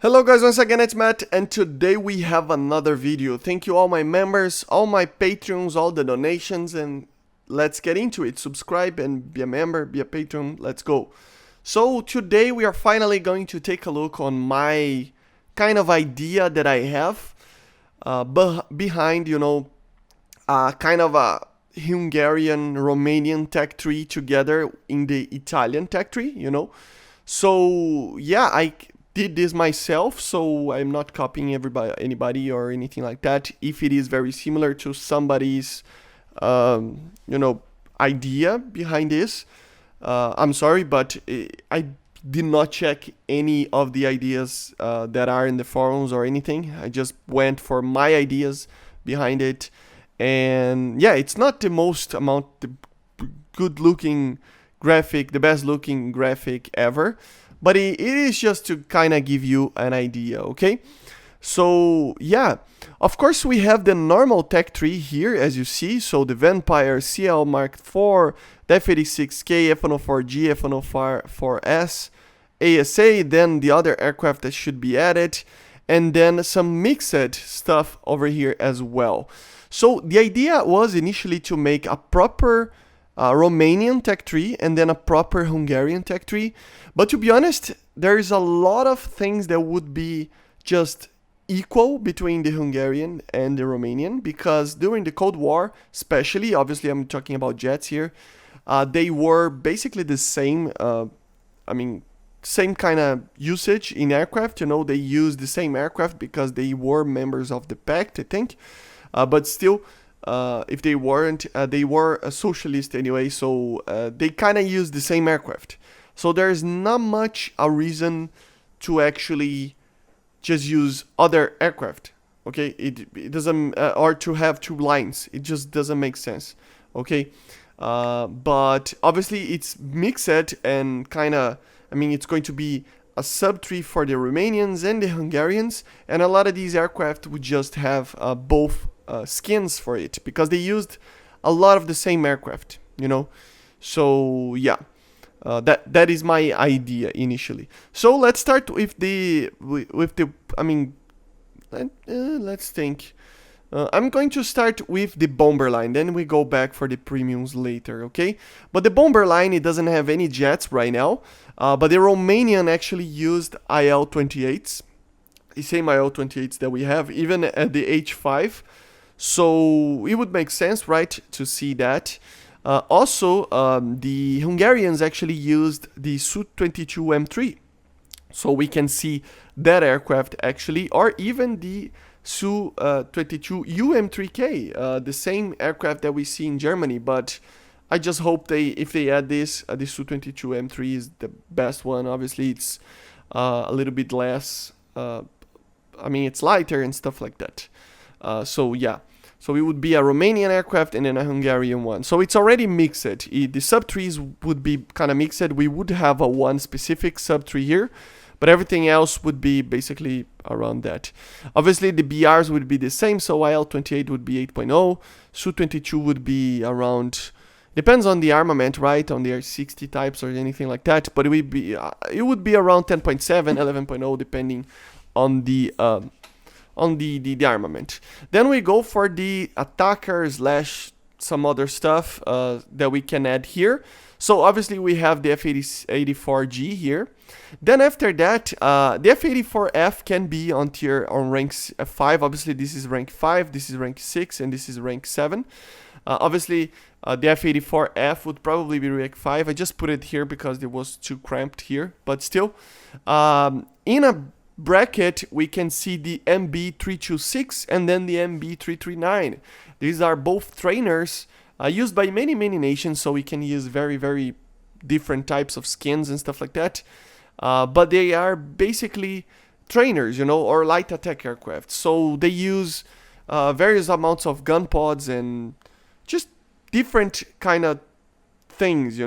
Hello guys, once again it's Matt, and today we have another video. Thank you all my members, all my Patreons, all the donations, and let's get into it. Subscribe and be a member, be a Patreon, let's go. So today we are finally going to take a look on my kind of idea that I have behind, kind of a Hungarian, Romanian tech tree together in the Italian tech tree, So yeah, I did this myself, so I'm not copying anybody or anything like that. If it is very similar to somebody's, idea behind this, I'm sorry, but I did not check any of the ideas that are in the forums or anything. I just went for my ideas behind it, and yeah, it's not the good looking graphic, the best looking graphic ever. But it is just to kind of give you an idea, okay? So, yeah. Of course, we have the normal tech tree here, as you see. So, the Vampire, CL Mark IV, the F-86K, F-104G, F-104S, ASA, then the other aircraft that should be added, and then some mixed stuff over here as well. So, the idea was initially to make a proper Romanian tech tree and then a proper Hungarian tech tree. But to be honest, there is a lot of things that would be just equal between the Hungarian and the Romanian, because during the Cold War, especially, obviously I'm talking about jets here, they were basically the same, same kind of usage in aircraft. They used the same aircraft because they were members of the pact, I think. But still, if they weren't, they were a socialist anyway, so they kind of used the same aircraft. So there's not much a reason to actually just use other aircraft, okay? It doesn't, or to have two lines. It just doesn't make sense, okay? But obviously it's mixed and kind of, it's going to be a subtree for the Romanians and the Hungarians, and a lot of these aircraft would just have both skins for it, because they used a lot of the same aircraft, So yeah, that is my idea initially. So let's start with let's think. I'm going to start with the bomber line, then we go back for the premiums later, okay? But the bomber line, it doesn't have any jets right now, but the Romanian actually used IL-28s, the same IL-28s that we have, even at the H5. So it would make sense, right, to see that. Also, the Hungarians actually used the Su-22 M3. So we can see that aircraft actually, or even the Su-22 UM3K, the same aircraft that we see in Germany. But I just hope if they add this, the Su-22 M3 is the best one. Obviously, it's a little bit less, it's lighter and stuff like that. So yeah. So it would be a Romanian aircraft and then a Hungarian one. So it's already mixed. The subtrees would be kind of mixed. We would have one specific subtree here, but everything else would be basically around that. Obviously, the BRs would be the same. So IL-28 would be 8.0. Su-22 would be around, depends on the armament, right? On the R60 types or anything like that. But it would be around 10.7, 11.0, depending on the armament. Then we go for the attacker / some other stuff that we can add here. So obviously we have the F-84G here. Then after that, the F-84F can be on rank 5. Obviously this is rank 5, this is rank 6, and this is rank 7. Obviously the F-84F would probably be rank 5. I just put it here because it was too cramped here, but still. In a bracket, we can see the MB326 and then the MB339. These are both trainers used by many nations, so we can use very different types of skins and stuff like that. But they are basically trainers, or light attack aircraft. So they use various amounts of gun pods and just different kind of things,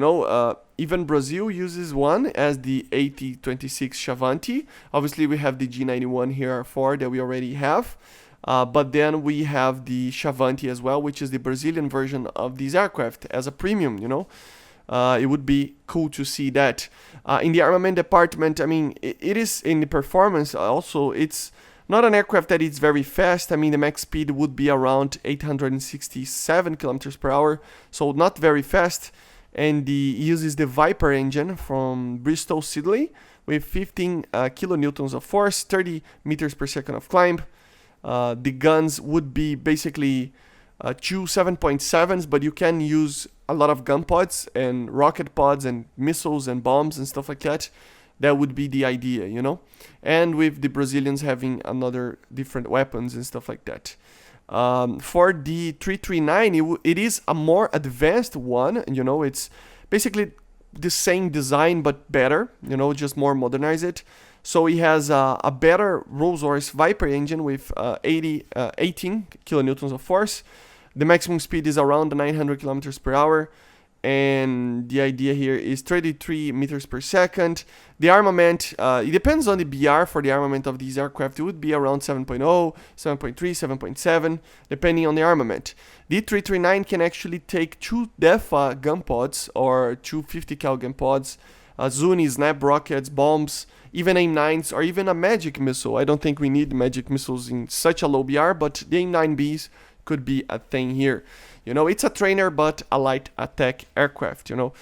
even Brazil uses one as the 8026 Chavanti. Obviously, we have the G91 here 4 that we already have. But then we have the Chavanti as well, which is the Brazilian version of these aircraft as a premium, It would be cool to see that. In the armament department, I mean, it is in the performance also. It's not an aircraft that is very fast. I mean, the max speed would be around 867 kilometers per hour, so not very fast. And the uses the Viper engine from Bristol Siddeley with 15 kilonewtons of force, 30 meters per second of climb. The guns would be basically two 7.7s, but you can use a lot of gun pods and rocket pods and missiles and bombs and stuff like that. That would be the idea, you know? And with the Brazilians having another different weapons and stuff like that. For the 339, it is a more advanced one, you know, it's basically the same design but better, you know, just more modernized. So it has a better Rolls-Royce Viper engine with 18 kilonewtons of force. The maximum speed is around 900 kilometers per hour. And the idea here is 33 meters per second. The armament, it depends on the BR for the armament of these aircraft. It would be around 7.0, 7.3, 7.7, depending on the armament. The 339 can actually take two DEFA gun pods or two 50 cal gun pods, Zuni, snap rockets, bombs, even AIM-9s, or even a magic missile. I don't think we need magic missiles in such a low BR, but the AIM-9Bs could be a thing here. You know, it's a trainer, but a light attack aircraft, you know.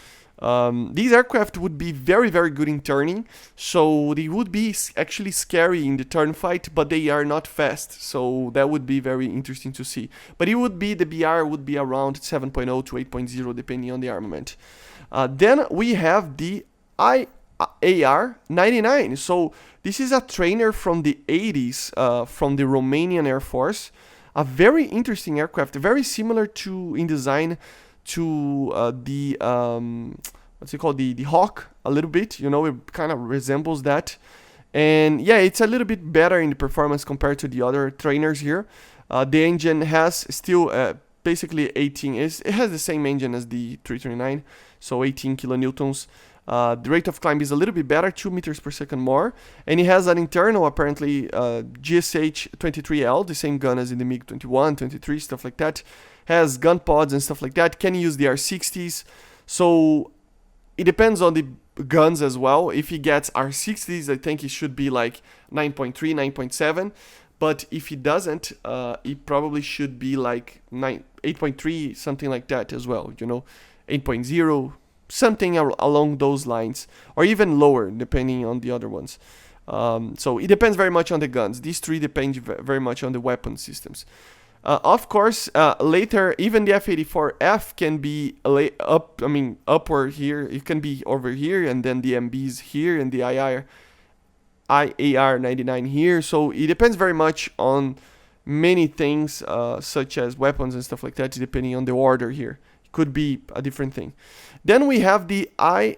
These aircraft would be very, very good in turning, so they would be actually scary in the turn fight, but they are not fast, so that would be very interesting to see. But it would be, the BR would be around 7.0 to 8.0, depending on the armament. Then we have the AR-99. So this is a trainer from the 80s, from the Romanian Air Force. A very interesting aircraft, very similar to in design to the what's it called, the Hawk a little bit. You know, it kind of resembles that, and yeah, it's a little bit better in the performance compared to the other trainers here. The engine has still basically 18. It has the same engine as the 329, so 18 kilonewtons. The rate of climb is a little bit better, 2 meters per second more, and it has an internal, apparently, GSH-23L, the same gun as in the MiG-21, 23, stuff like that. Has gun pods and stuff like that, can use the R60s, so it depends on the guns as well. If he gets R60s, I think it should be like 9.3, 9.7, but if he doesn't, it probably should be like 8.3, something like that as well, you know, 8.0, something along those lines, or even lower depending on the other ones. So it depends very much on the guns. These three depend very much on the weapon systems. Of course, later even the F-84F can be upward here. It can be over here, and then the MBs here, and the IAR-99 here. So it depends very much on many things, such as weapons and stuff like that, depending on the order here. Could be a different thing. Then we have the IAR-93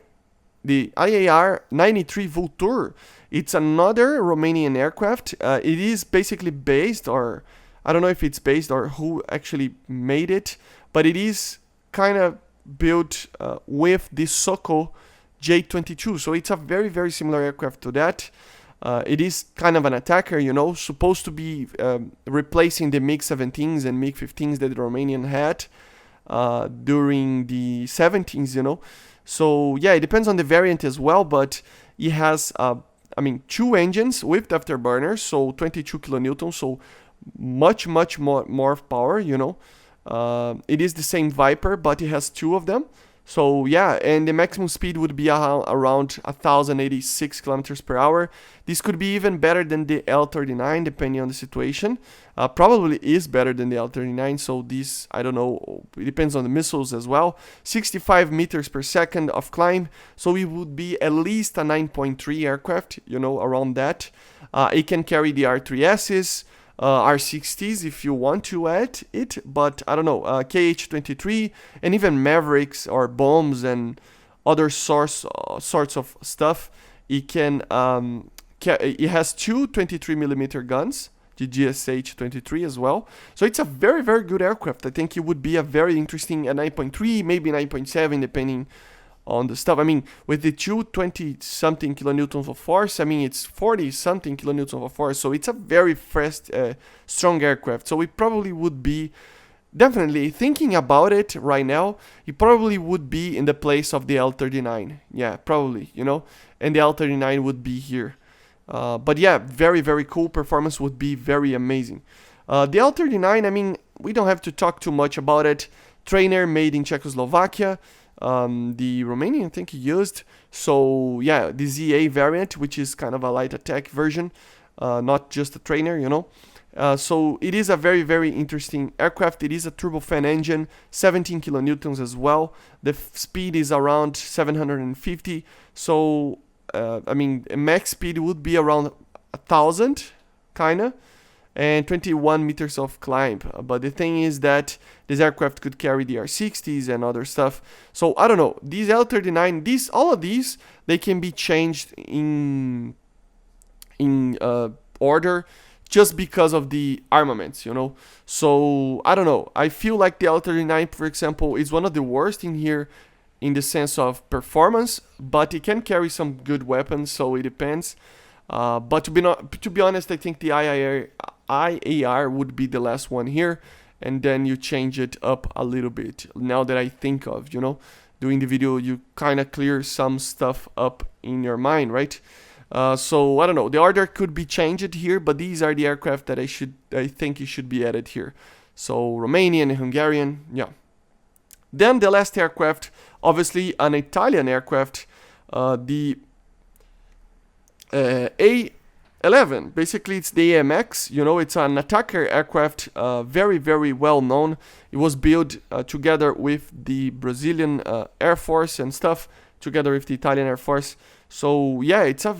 Vultur. It's another Romanian aircraft. It is basically based, or I don't know if it's based or who actually made it, but it is kind of built with the Soko J-22. So it's a very, very similar aircraft to that. It is kind of an attacker, you know, supposed to be replacing the MiG-17s and MiG-15s that the Romanian had during the 70s, you know. So yeah, it depends on the variant as well, but it has two engines with afterburners, so 22 kilonewtons, so much more power, you know. It is the same Viper, but it has two of them. So yeah, and the maximum speed would be around 1,086 kilometers per hour. This could be even better than the L-39, depending on the situation. Probably is better than the L-39, so this, I don't know, it depends on the missiles as well. 65 meters per second of climb, so it would be at least a 9.3 aircraft, you know, around that. It can carry the R3Ss, R60s if you want to add it, but I don't know, KH-23 and even Mavericks or bombs and other sorts of stuff. It can it has two 23mm guns, the GSH-23 as well, so it's a very, very good aircraft. I think it would be a very interesting 9.3, maybe 9.7, depending on the stuff. I mean, with the 220-something kilonewtons of force, I mean, it's 40-something kilonewtons of force, so it's a very fast, strong aircraft. So it probably would be definitely thinking about it right now, it probably would be in the place of the L39. Yeah, probably, you know, and the L39 would be here. But yeah, very, very cool. Performance would be very amazing. The L39, I mean, we don't have to talk too much about it. Trainer made in Czechoslovakia. The Romanian, I think, he used. So yeah, the ZA variant, which is kind of a light attack version, not just a trainer, you know. So it is a very, very interesting aircraft. It is a turbofan engine, 17 kilonewtons as well. The speed is around 750. So I mean, max speed would be around 1,000, kinda, and 21 meters of climb. But the thing is that this aircraft could carry the R60s and other stuff. So I don't know. These L39, all of these, they can be changed in order just because of the armaments, you know. So I don't know. I feel like the L39, for example, is one of the worst in here in the sense of performance, but it can carry some good weapons, so it depends. But to be honest, I think the IAR would be the last one here, and then you change it up a little bit. Now that I think of, you know, doing the video, you kind of clear some stuff up in your mind, right? So I don't know. The order could be changed here, but these are the aircraft that I think it should be added here. So Romanian and Hungarian, yeah. Then the last aircraft, obviously an Italian aircraft, the A11. Basically, it's the AMX. You know, it's an attacker aircraft, very, very well known. It was built together with the Brazilian Air Force and stuff, together with the Italian Air Force. So yeah, it's a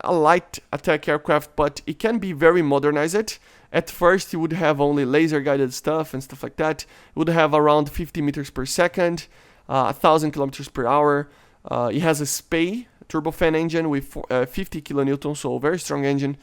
light attack aircraft, but it can be very modernized. At first, it would have only laser-guided stuff and stuff like that. It would have around 50 meters per second, 1,000 kilometers per hour. It has a SPEI turbofan engine with 50 kilonewtons, so a very strong engine.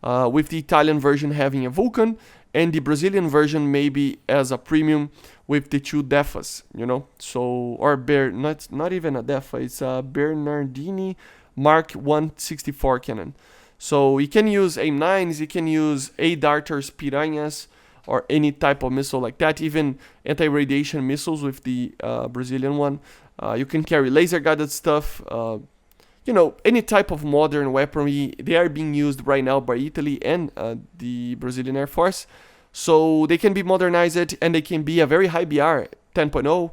With the Italian version having a Vulcan, and the Brazilian version maybe as a premium with the two DEFAs, you know. So, or not even a DEFA, it's a Bernardini Mark 164 cannon. So you can use AIM-9s, you can use A-Darters, Piranhas, or any type of missile like that, even anti-radiation missiles with the Brazilian one. You can carry laser-guided stuff, you know, any type of modern weaponry. They are being used right now by Italy and the Brazilian Air Force. So they can be modernized, and they can be a very high BR, 10.0,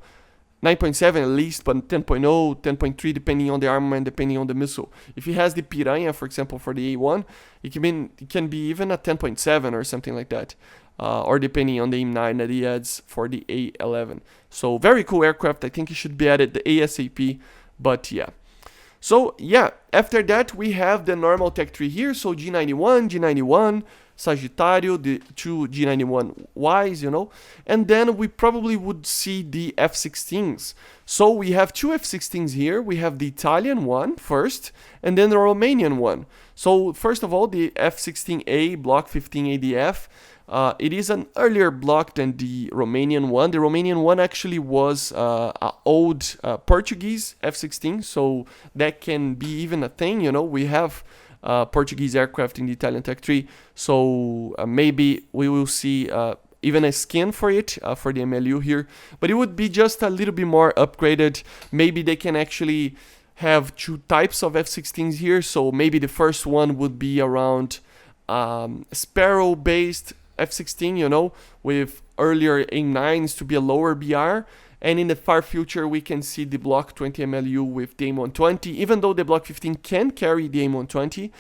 9.7 at least, but 10.0, 10.3 depending on the armament, depending on the missile. If he has the Piranha, for example, for the A1, it can be even a 10.7 or something like that. Or depending on the AIM-9 that he adds for the A11. So very cool aircraft. I think it should be added the ASAP, but yeah. So yeah, after that we have the normal tech tree here. So G91, Sagittario, the two G91Ys, you know, and then we probably would see the F-16s. So we have two F-16s here. We have the Italian one first, and then the Romanian one. So first of all, the F-16A Block 15 ADF. It is an earlier block than the Romanian one. The Romanian one actually was an old Portuguese F-16, so that can be even a thing, you know. We have Portuguese aircraft in the Italian tech tree, so maybe we will see even a skin for it, for the MLU here, but it would be just a little bit more upgraded. Maybe they can actually have two types of F-16s here, so maybe the first one would be around Sparrow based F-16, you know, with earlier AIM-9s to be a lower BR, and in the far future we can see the Block 20 MLU with the AIM-120, even though the Block 15 can carry the AIM-120,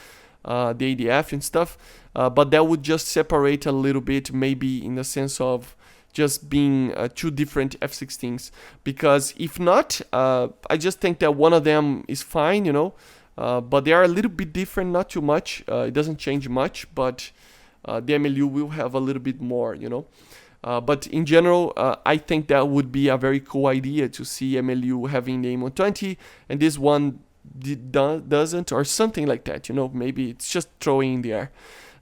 the ADF and stuff, but that would just separate a little bit, maybe in the sense of just being two different F-16s, because if not, I just think that one of them is fine, you know, but they are a little bit different, not too much. It doesn't change much, but the MLU will have a little bit more, you know. But in general, I think that would be a very cool idea to see MLU having the AIM-120, and this one doesn't, or something like that, you know. Maybe it's just throwing in the air.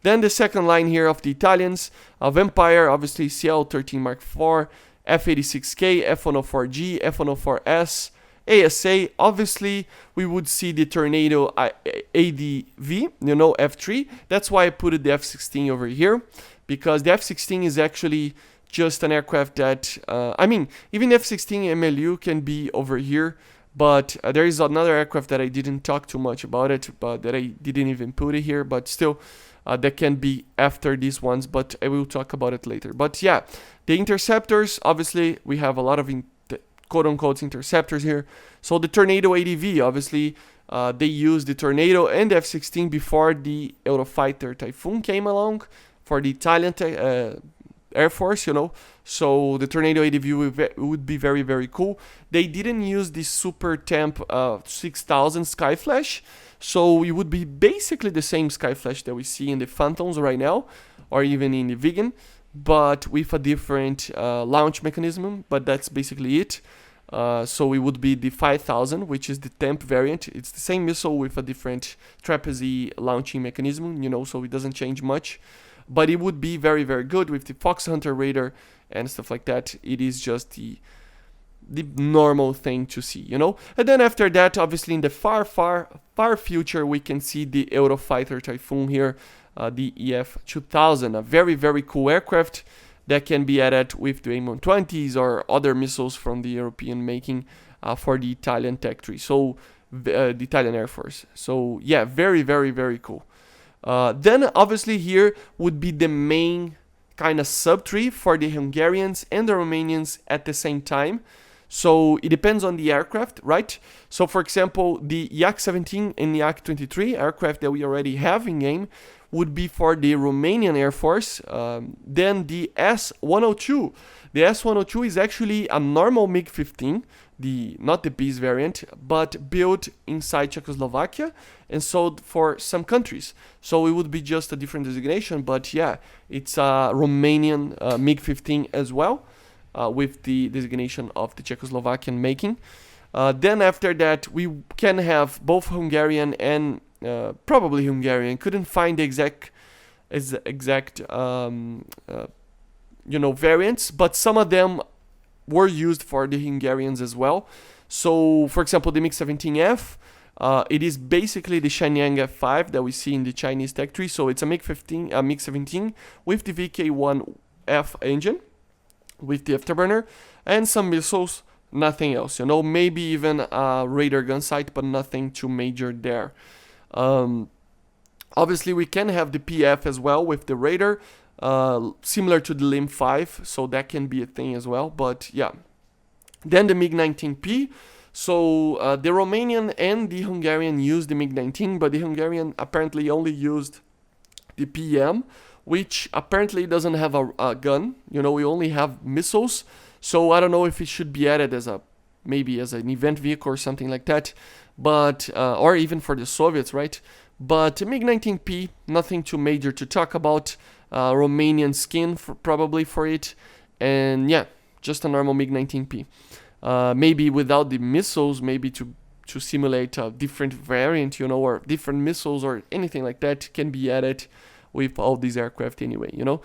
Then the second line here of the Italians, Vampire, obviously CL-13 Mark IV, F-86K, F-104G, F-104S, ASA. Obviously we would see the Tornado ADV, you know, F3. That's why I put the F-16 over here, because the F-16 is actually just an aircraft that, I mean, even F-16 MLU can be over here, but there is another aircraft that I didn't talk too much about it, but that I didn't even put it here, but still, that can be after these ones, but I will talk about it later. But yeah, the interceptors, obviously, we have a lot of quote-unquote interceptors here. So the Tornado ADV, obviously, they used the Tornado and the F-16 before the Eurofighter Typhoon came along for the Italian Air Force, you know. So the Tornado ADV would be very, very cool. They didn't use the Super Temp 6000 Skyflash, so it would be basically the same Skyflash that we see in the Phantoms right now, or even in the Vegan, but with a different launch mechanism, but that's basically it. So it would be the 5000, which is the temp variant. It's the same missile with a different trapeze launching mechanism, you know, so it doesn't change much. But it would be very, very good with the Fox Hunter radar and stuff like that. It is just the normal thing to see, you know. And then after that, obviously in the far future, we can see the Eurofighter Typhoon here, the EF-2000, a very, very cool aircraft that can be added with the AIM-120s or other missiles from the European making for the Italian tech tree, so the Italian Air Force. So yeah, very, very, very cool. Then obviously here would be the main kind of subtree for the Hungarians and the Romanians at the same time. So it depends on the aircraft, right? So for example, the Yak-17 and Yak-23 aircraft that we already have in game would be for the Romanian Air Force. Then the S-102. The S-102 is actually a normal MiG-15, not the Beast variant, but built inside Czechoslovakia and sold for some countries. So it would be just a different designation, but yeah, it's a Romanian MiG-15 as well, with the designation of the Czechoslovakian making. Then after that, we can have both Hungarian and probably Hungarian. Couldn't find the exact variants, but some of them were used for the Hungarians as well. So, for example, the MiG-17F, it is basically the Shenyang F5 that we see in the Chinese tech tree. So it's a MiG-17 with the VK1F engine, with the afterburner, and some missiles, nothing else. You know, maybe even a radar gun sight, but nothing too major there. Obviously, we can have the PF as well with the radar, similar to the LIM 5, so that can be a thing as well, but yeah. Then the MiG-19P, so the Romanian and the Hungarian used the MiG-19, but the Hungarian apparently only used the PM, which apparently doesn't have a gun, you know, we only have missiles, so I don't know if it should be added as maybe as an event vehicle or something like that, but, or even for the Soviets, right? But MiG-19P, nothing too major to talk about. Romanian skin probably for it, and yeah, just a normal MiG-19P. Maybe without the missiles, maybe to simulate a different variant, you know, or different missiles or anything like that can be added with all these aircraft anyway, you know.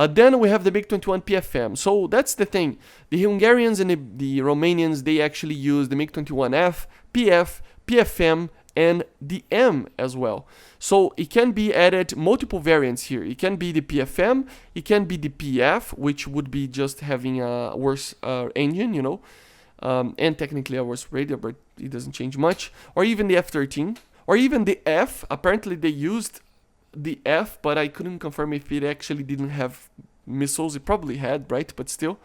Then we have the MiG-21 PFM. So that's the thing. The Hungarians and the Romanians, they actually use the MiG-21F, PF, PFM, and the M as well. So it can be added multiple variants here. It can be the PFM, it can be the PF, which would be just having a worse engine, you know, and technically a worse radar, but it doesn't change much. Or even the F-13, or even the F. Apparently they used the F, but I couldn't confirm if it actually didn't have missiles. It probably had, right? But still.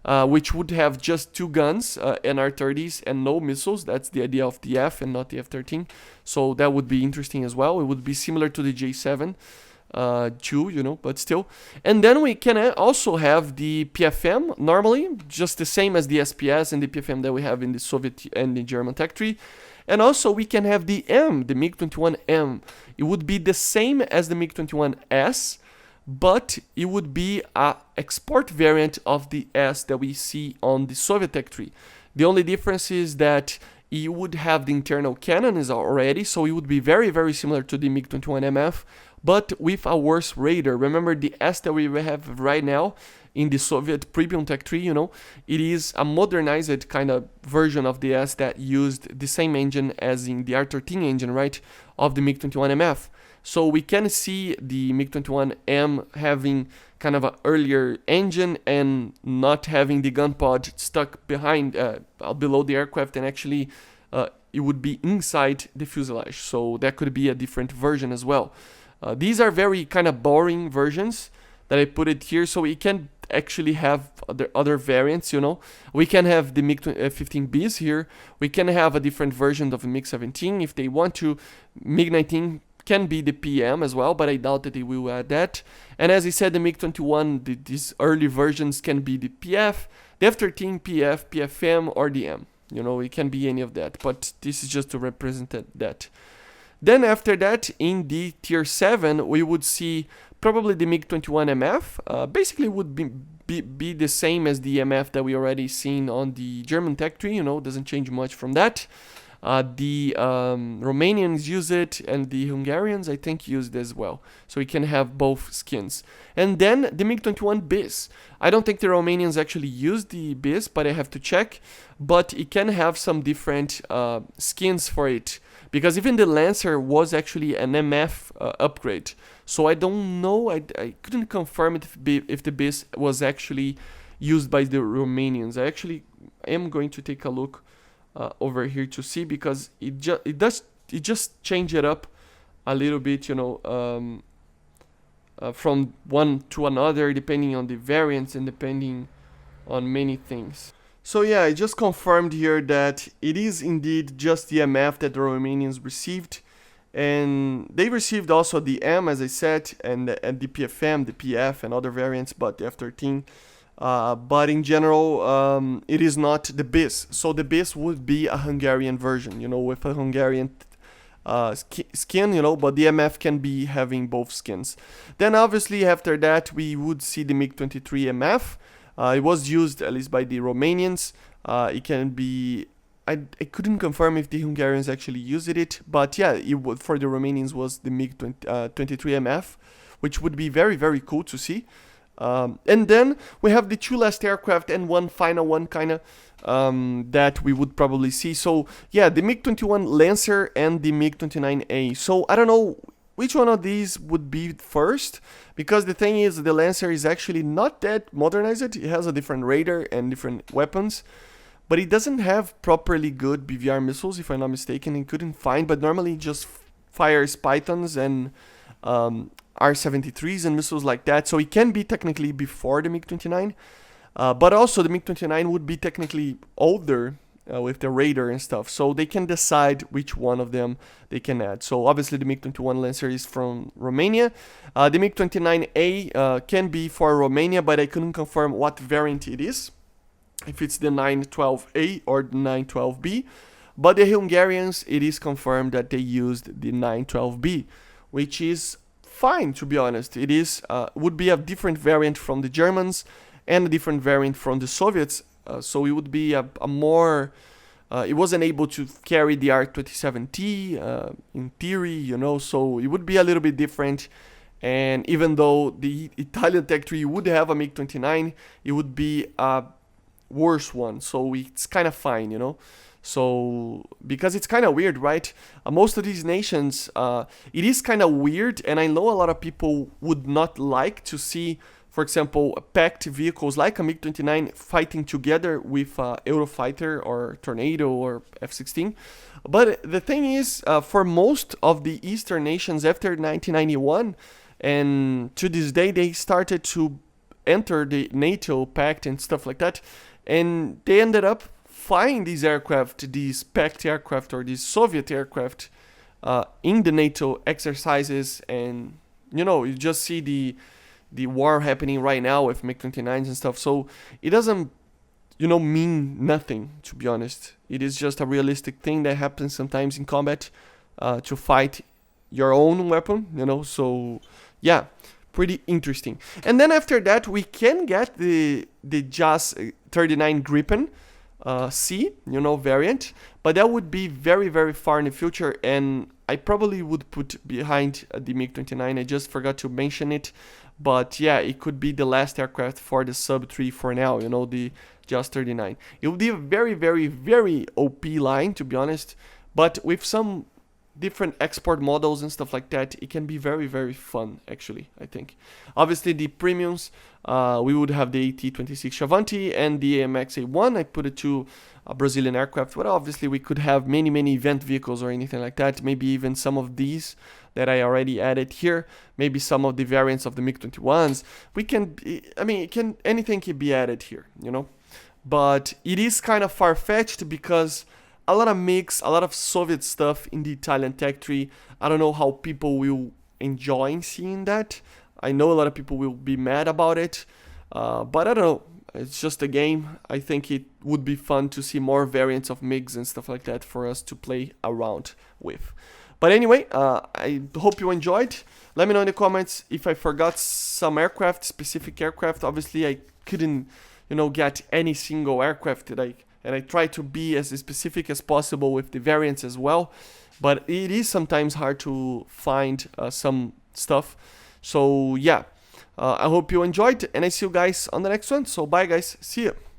Which would have just 2 guns and R30s and no missiles. That's the idea of the F and not the F-13. So that would be interesting as well. It would be similar to the J7 too, you know, but still. And then we can also have the PFM normally, just the same as the SPS and the PFM that we have in the Soviet and the German tech tree. And also we can have the M, the MiG-21M. It would be the same as the MiG-21S, but it would be an export variant of the S that we see on the Soviet tech tree. The only difference is that it would have the internal cannons already, so it would be very, very similar to the MiG-21MF, but with a worse radar. Remember the S that we have right now in the Soviet premium tech tree, you know, it is a modernized kind of version of the S that used the same engine as in the R13 engine, right, of the MiG-21MF. So we can see the MiG-21M having kind of an earlier engine and not having the gun pod stuck behind, below the aircraft, and actually it would be inside the fuselage. So that could be a different version as well. These are very kind of boring versions that I put it here, so we can actually have other variants, you know. We can have the MiG-15Bs here. We can have a different version of the MiG-17 if they want to. MiG-19 can be the PM as well, but I doubt that they will add that. And as I said, the MiG-21, these early versions can be the PF, the F-13, PF, PFM, or the M. You know, it can be any of that, but this is just to represent that. Then after that, in the Tier 7, we would see probably the MiG-21MF. Basically would be the same as the MF that we already seen on the German tech tree, you know, doesn't change much from that. The Romanians use it, and the Hungarians, I think, use it as well. So we can have both skins. And then the MiG-21 BIS. I don't think the Romanians actually use the BIS, but I have to check. But it can have some different skins for it, because even the Lancer was actually an MF upgrade. So I don't know, I couldn't confirm if the BIS was actually used by the Romanians. I actually am going to take a look over here to see, because it just changed it up a little bit, you know, from one to another, depending on the variants and depending on many things. So yeah, I just confirmed here that it is indeed just the MF that the Romanians received, and they received also the M, as I said, and the PFM, the PF, and other variants, but the F-13. But in general, it is not the BIS. So the BIS would be a Hungarian version, you know, with a Hungarian skin, you know, but the MF can be having both skins. Then obviously after that, we would see the MiG-23 MF. It was used at least by the Romanians. It can be, I couldn't confirm if the Hungarians actually used it, but yeah, it would, for the Romanians was the MiG-23 MF, which would be very, very cool to see. And then we have the two last aircraft and one final one kind of that we would probably see. So yeah, the MiG-21 Lancer and the MiG-29A. So I don't know which one of these would be first, because the thing is, the Lancer is actually not that modernized. It has a different radar and different weapons, but it doesn't have properly good BVR missiles, if I'm not mistaken. It couldn't find, but normally it just fires Pythons and R-73s and missiles like that. So it can be technically before the MiG-29, but also the MiG-29 would be technically older with the radar and stuff. So they can decide which one of them they can add. So obviously the MiG-21 Lancer is from Romania. The MiG-29A can be for Romania, but I couldn't confirm what variant it is, if it's the 912A or the 912B. But the Hungarians, it is confirmed that they used the 912B, which is fine, to be honest. It is would be a different variant from the Germans and a different variant from the Soviets. So it would be a more, it wasn't able to carry the R-27T in theory, you know, so it would be a little bit different. And even though the Italian tech tree would have a MiG-29, it would be a worse one. So it's kind of fine, you know. So, because it's kind of weird, right? Most of these nations, it is kind of weird, and I know a lot of people would not like to see, for example, packed vehicles like a MiG-29 fighting together with Eurofighter or Tornado or F-16. But the thing is, for most of the Eastern nations after 1991, and to this day, they started to enter the NATO pact and stuff like that, and they ended up flying these aircraft, these packed aircraft or these Soviet aircraft in the NATO exercises. And you know, you just see the war happening right now with MiG-29s and stuff. So it doesn't, you know, mean nothing, to be honest. It is just a realistic thing that happens sometimes in combat to fight your own weapon, you know. So yeah, pretty interesting. And then after that, we can get the JAS 39 Gripen C, you know, variant, but that would be very, very far in the future, and I probably would put behind the MiG-29. I just forgot to mention it, but yeah, it could be the last aircraft for the Sub-3 for now, you know, the JAS 39. It would be a very, very, very OP line, to be honest, but with some different export models and stuff like that, it can be very, very fun, actually, I think. Obviously, the premiums, we would have the AT-26 Chavanti and the AMX A1. I put it to Brazilian aircraft, but obviously we could have many, many event vehicles or anything like that. Maybe even some of these that I already added here. Maybe some of the variants of the MiG-21s. We can, I mean, anything can be added here, you know. But it is kind of far-fetched because a lot of MiGs, a lot of Soviet stuff in the Italian tech tree. I don't know how people will enjoy seeing that. I know a lot of people will be mad about it, but I don't know. It's just a game. I think it would be fun to see more variants of MiGs and stuff like that for us to play around with. But anyway, I hope you enjoyed. Let me know in the comments if I forgot some aircraft, specific aircraft. Obviously, I couldn't, you know, get any single aircraft that and I try to be as specific as possible with the variants as well. But it is sometimes hard to find some stuff. So yeah, I hope you enjoyed, and I see you guys on the next one. So bye guys, see ya.